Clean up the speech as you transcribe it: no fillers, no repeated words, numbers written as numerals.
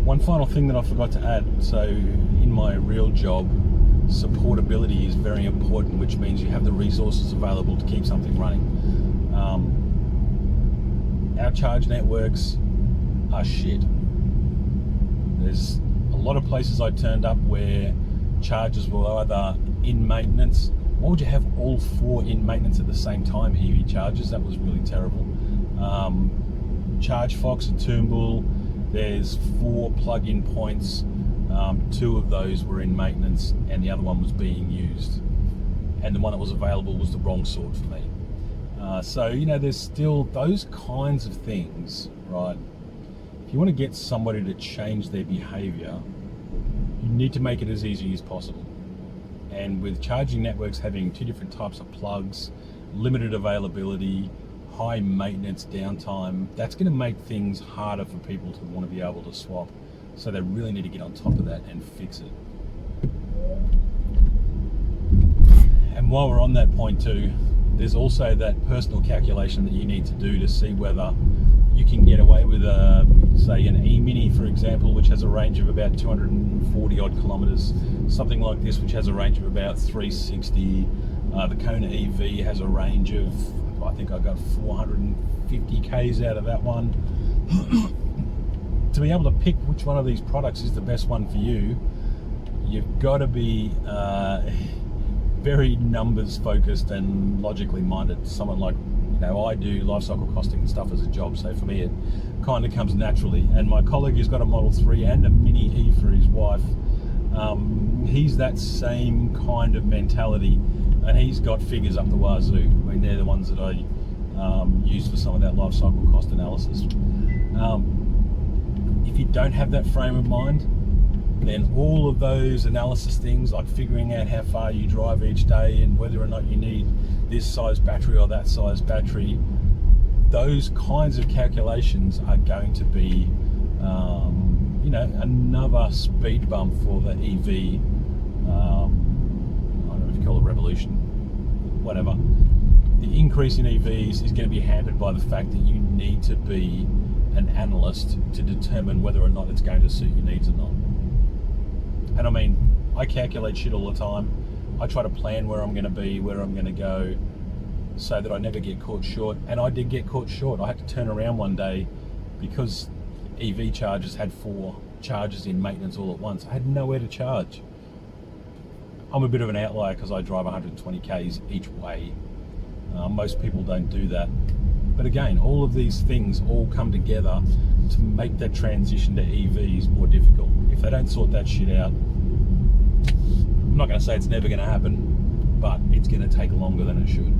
One final thing that I forgot to add. So in my real job, supportability is very important, which means you have the resources available to keep something running. Our charge networks are shit. There's a lot of places I turned up where chargers were either in maintenance. Why would you have all 4 in maintenance at the same time, EV chargers? That was really terrible. ChargeFox at Toombul, there's 4 plug-in points. 2 of those were in maintenance and the other one was being used. And the one that was available was the wrong sort for me. So, you know, there's still those kinds of things, right? If you want to get somebody to change their behavior, you need to make it as easy as possible. And with charging networks having 2 different types of plugs, limited availability, high maintenance downtime, that's going to make things harder for people to want to be able to swap. So they really need to get on top of that and fix it. And while we're on that point too, there's also that personal calculation that you need to do to see whether you can get away with say an E-Mini, for example, which has a range of about 240 odd kilometers, something like this which has a range of about 360. The Kona EV has a range of, I think I got 450 Ks out of that one. To be able to pick which one of these products is the best one for you, you've got to be very numbers focused and logically minded. Someone like, you know, I do life cycle costing and stuff as a job, so for me it kind of comes naturally. And my colleague who's got a Model 3 and a Mini E for his wife, he's that same kind of mentality, and he's got figures up the wazoo. I mean, they're the ones that I use for some of that life cycle cost analysis. If you don't have that frame of mind, then all of those analysis things, like figuring out how far you drive each day and whether or not you need this size battery or that size battery, those kinds of calculations are going to be, you know, another speed bump for the EV. I don't know if you call it revolution, whatever. The increase in EVs is going to be hampered by the fact that you need to be an analyst to determine whether or not it's going to suit your needs or not. And I mean, I calculate shit all the time. I try to plan where I'm going to be, where I'm going to go, so that I never get caught short. And I did get caught short. I had to turn around one day because EV chargers had 4 chargers in maintenance all at once. I had nowhere to charge. I'm a bit of an outlier because I drive 120 Ks each way. Most people don't do that. But again, all of these things all come together to make that transition to EVs more difficult. If they don't sort that shit out, I'm not going to say it's never going to happen, but it's going to take longer than it should.